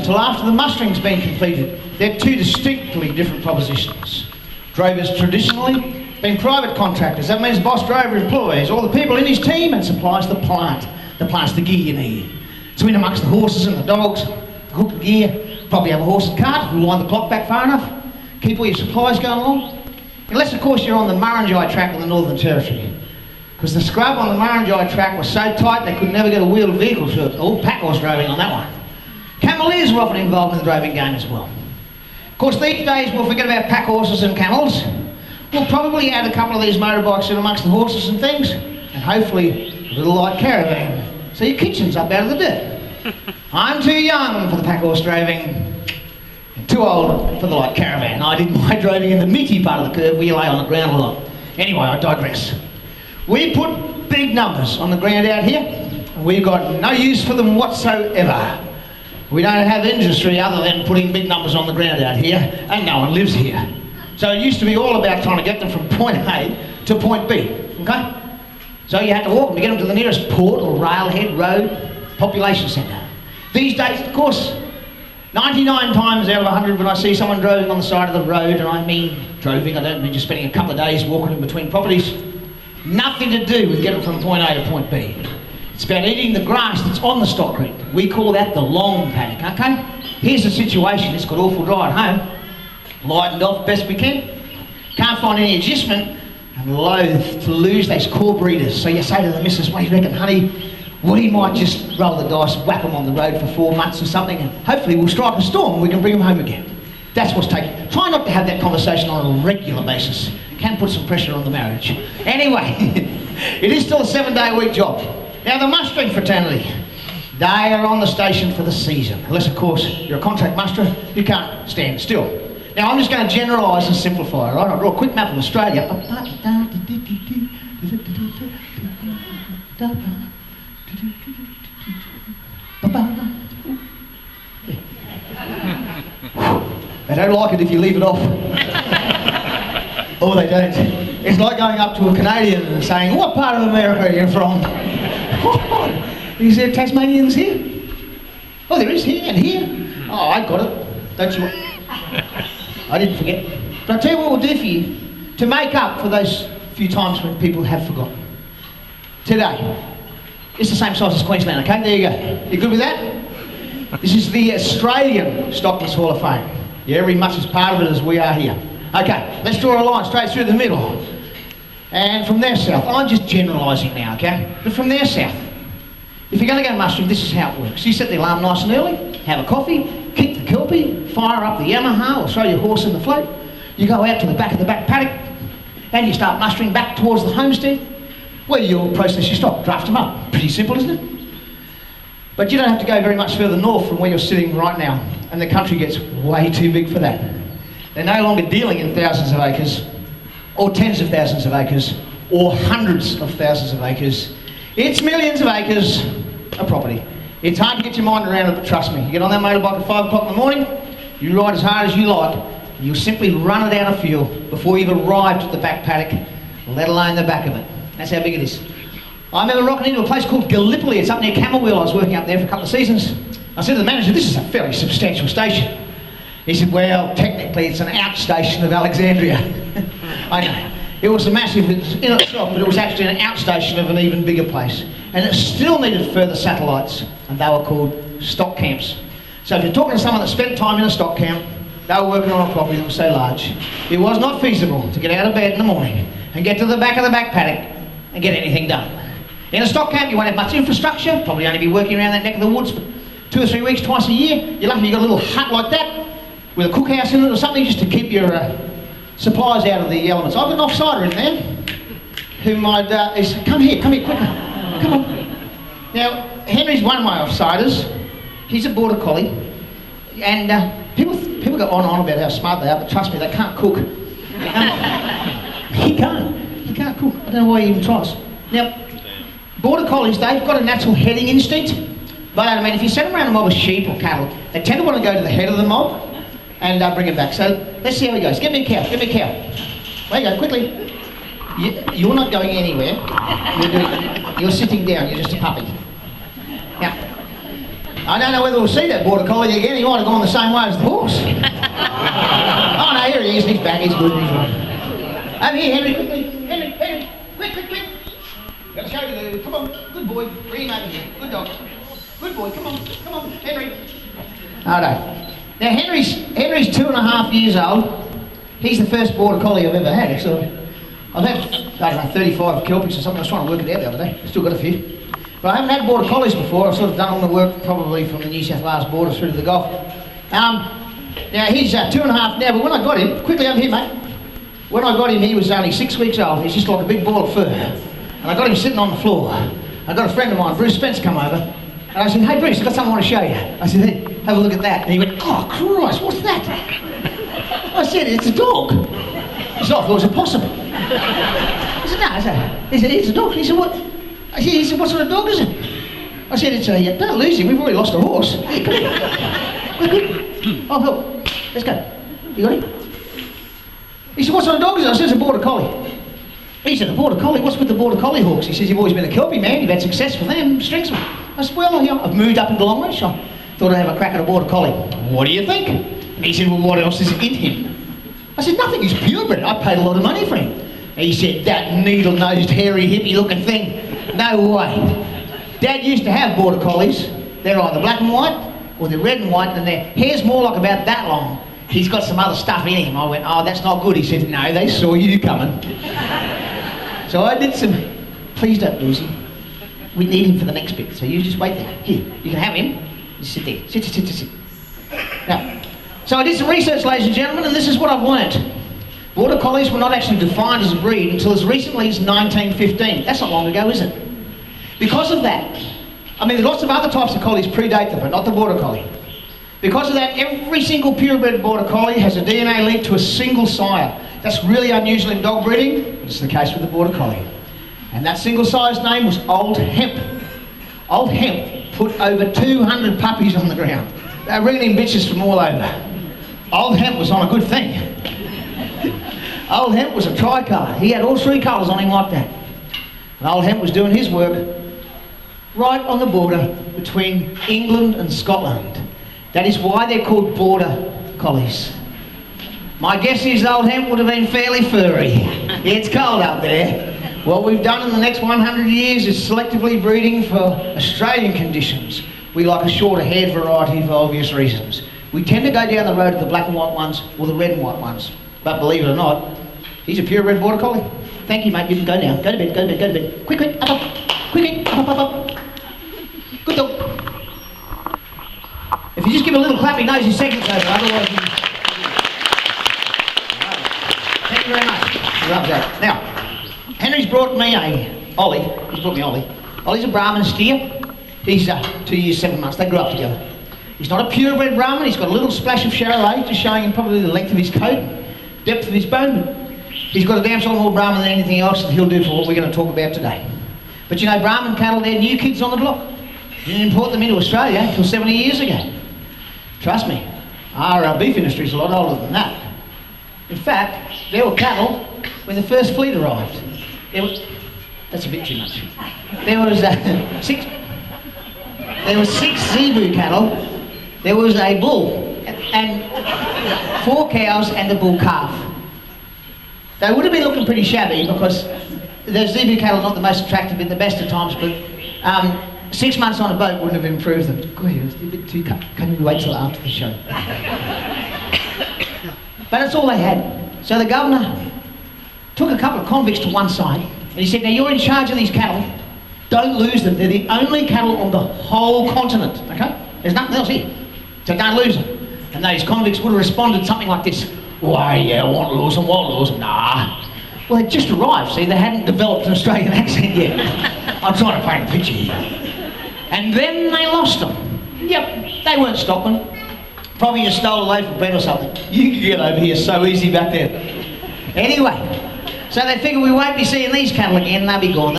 until after the mustering's been completed. They're two distinctly different propositions. Drovers traditionally been private contractors. That means boss drover employs all the people in his team and supplies the plant. The plant's the gear you need. So in amongst the horses and the dogs, the hook and gear, probably have a horse and cart if we wind the clock back far enough. Keep all your supplies going along. Unless of course you're on the Murrumbidgee track in the Northern Territory. Because the scrub on the Murrumbidgee track was so tight they could never get a wheeled vehicle through it. All pack horse driving on that one. Cameleers were often involved in the droving game as well. Of course these days we'll forget about pack horses and camels. We'll probably add a couple of these motorbikes in amongst the horses and things, and hopefully a little light caravan. So your kitchen's up out of the dirt. I'm too young for the pack horse driving, and too old for the light caravan. I did my driving in the meaty part of the curve where you lay on the ground a lot. Anyway, I digress. We put big numbers on the ground out here, and we've got no use for them whatsoever. We don't have industry other than putting big numbers on the ground out here, and no one lives here. So it used to be all about trying to get them from point A to point B, okay? So you had to walk them to get them to the nearest port or railhead, road, population centre. These days, of course, 99 times out of 100 when I see someone driving on the side of the road, and I mean droving, I don't mean just spending a couple of days walking in between properties, nothing to do with getting from point A to point B. It's about eating the grass that's on the stock creek. We call that the long paddock, okay? Here's the situation, it's got awful dry at home. Lightened off best we can. Can't find any adjustment, and loath to lose those core breeders. So you say to the missus, what do you reckon, honey? We might just roll the dice, whack them on the road for 4 months or something, and hopefully we'll strike a storm and we can bring them home again. That's what's taking. Try not to have that conversation on a regular basis. It can put some pressure on the marriage. Anyway, it is still a 7-day-a-week job. Now the mustering fraternity, they are on the station for the season. Unless, of course, you're a contract musterer, you can't stand still. Now I'm just going to generalise and simplify, right? I'll draw a quick map of Australia. They don't like it if you leave it off. Oh, they don't. It's like going up to a Canadian and saying, what part of America are you from? Is there Tasmanians here? Oh, there is here and here. Oh, I got it. Don't you? I didn't forget. But I'll tell you what we'll do for you to make up for those few times when people have forgotten. Today, it's the same size as Queensland, okay? There you go. You good with that? This is the Australian Stockmen's Hall of Fame. You're every much as part of it as we are here. Okay, let's draw a line straight through the middle. And from there south, I'm just generalising now, okay? But from there south, if you're going to go mustering, this is how it works. You set the alarm nice and early, have a coffee, kick the kelpie, fire up the Yamaha or throw your horse in the float. You go out to the back of the back paddock and you start mustering back towards the homestead where you'll process your stock, draft them up. Pretty simple, isn't it? But you don't have to go very much further north from where you're sitting right now, and the country gets way too big for that. They're no longer dealing in thousands of acres or tens of thousands of acres or hundreds of thousands of acres. It's millions of acres of property. It's hard to get your mind around it, but trust me, you get on that motorbike at 5 o'clock in the morning, you ride as hard as you like, and you'll simply run it out of fuel before you've arrived at the back paddock, let alone the back of it. That's how big it is. I remember rocking into a place called Gallipoli. It's up near Camberwell. I was working up there for a couple of seasons. I said to the manager, this is a fairly substantial station. He said, well, technically it's an outstation of Alexandria. I know. It was a massive in itself, but it was actually an outstation of an even bigger place. And it still needed further satellites, and they were called stock camps. So if you're talking to someone that spent time in a stock camp, they were working on a property that was so large, it was not feasible to get out of bed in the morning and get to the back of the back paddock and get anything done. In a stock camp, you won't have much infrastructure, probably only be working around that neck of the woods for 2 or 3 weeks, twice a year. You're lucky you've got a little hut like that with a cookhouse in it or something just to keep your supplies out of the elements. I've got an offsider in there who might, come here quicker, come on. Now, Henry's one of my offsiders. He's a border collie, and people go on and on about how smart they are, but trust me, they can't cook. He can't cook. I don't know why he even tries. Now, border collies, they've got a natural heading instinct, but I mean, if you send them around a mob of sheep or cattle, they tend to want to go to the head of the mob and bring it back. So let's see how he goes. Get me a cow, There you go, quickly. You're not going anywhere. You're sitting down, you're just a puppy. Now, I don't know whether we'll see that border collie again. He might have gone the same way as the horse. Oh no, here he is. He's back. He's good. He's right. Over here, Henry. Henry. Quick. Gotta show you the... Come on. Good boy. Bring him over here. Good dog. Good boy. Come on, Henry. Alright. Now Henry's 2.5 years old. He's the first border collie I've ever had, actually. I've had, I don't know, 35 Kelpies or something. I was trying to work it out the other day. Still got a few. But I haven't had border collies before. I've sort of done all the work probably from the New South Wales border through to the Gulf. Now he's 2.5 now, but when I got him, quickly over here mate, when I got him he was only 6 weeks old. He's just like a big ball of fur. And I got him sitting on the floor. I got a friend of mine, Bruce Spence, come over. And I said, hey Bruce, I've got something I want to show you. I said, hey, have a look at that. And he went, oh Christ, what's that? I said, it's a dog. He said, I thought it was a possum. I said, no, he said, it's a dog. He said, what? He said, what sort of dog is it? I said, it's a, don't lose him, we've already lost a horse. Hey, come here. We're good. Oh, help. Let's go. You got him? He said, what sort of dog is it? I said, it's a border collie. He said, a border collie? What's with the border collie hawks? He says, you've always been a Kelpie man, you've had success with them, strengths them. I said, well, yeah, I've moved up into Longreach. I thought I'd have a crack at a border collie. What do you think? And he said, well, what else is in him? I said, nothing, he's purebred. I paid a lot of money for him. And he said, that needle-nosed, hairy, hippie-looking thing. No way. Dad used to have border collies. They're either black and white or they're red and white, and their hair's more like about that long. He's got some other stuff in him. I went, oh, that's not good. He said, no, they saw you coming. So I did some, please don't lose him. We need him for the next bit, so you just wait there. Here, you can have him. Just sit there. Sit. Now, so I did some research, ladies and gentlemen, and this is what I've learnt. Border collies were not actually defined as a breed until as recently as 1915. That's not long ago, is it? Because of that, I mean, lots of other types of collies predate them, but not the border collie. Because of that, every single purebred border collie has a DNA link to a single sire. That's really unusual in dog breeding, but it's the case with the border collie. And that single sire's name was Old Hemp. Old Hemp put over 200 puppies on the ground. They were bringing in bitches from all over. Old Hemp was on a good thing. Old Hemp was a tricolour. He had all 3 colours on him like that. And Old Hemp was doing his work right on the border between England and Scotland. That is why they're called border collies. My guess is Old Hemp would have been fairly furry. It's cold up there. What we've done in the next 100 years is selectively breeding for Australian conditions. We like a shorter haired variety for obvious reasons. We tend to go down the road of the black and white ones or the red and white ones. But believe it or not, he's a purebred border collie. Thank you, mate. You can go now. Go to bed. Quick, up. Quick, up. Good dog. If you just give a little clap, he knows his segment's over. Otherwise, thank you very much. He loves that. Now, Henry's brought me Ollie. He's brought me Ollie. Ollie's a Brahman steer. He's 2 years, 7 months. They grew up together. He's not a purebred Brahman. He's got a little splash of Charolais, just showing him probably the length of his coat, depth of his bone. He's got a damn sight more Brahman than anything else that he'll do for what we're going to talk about today. But you know, Brahman cattle, they're new kids on the block. You didn't import them into Australia until 70 years ago. Trust me, our beef industry is a lot older than that. In fact, there were cattle when the first fleet arrived. That's a bit too much. There was 6 zebu cattle. There was a bull and 4 cows and the bull calf. They would have been looking pretty shabby because the zebu cattle are not the most attractive in the best of times, but 6 months on a boat wouldn't have improved them. God, it was a bit too cut. Can we wait till after the show? But that's all they had. So the governor took a couple of convicts to one side and he said, now you're in charge of these cattle. Don't lose them. They're the only cattle on the whole continent, okay? There's nothing else here. So don't lose them. And those convicts would have responded something like this. Why, yeah, won't lose them. Nah. Well, they'd just arrived, see, they hadn't developed an Australian accent yet. I'm trying to paint a picture here. And then they lost them. Yep, they weren't Stockmen. Probably just stole a loaf of bread or something. You can get over here so easy back there. Anyway, so they figure we won't be seeing these cattle again, they'll be gone.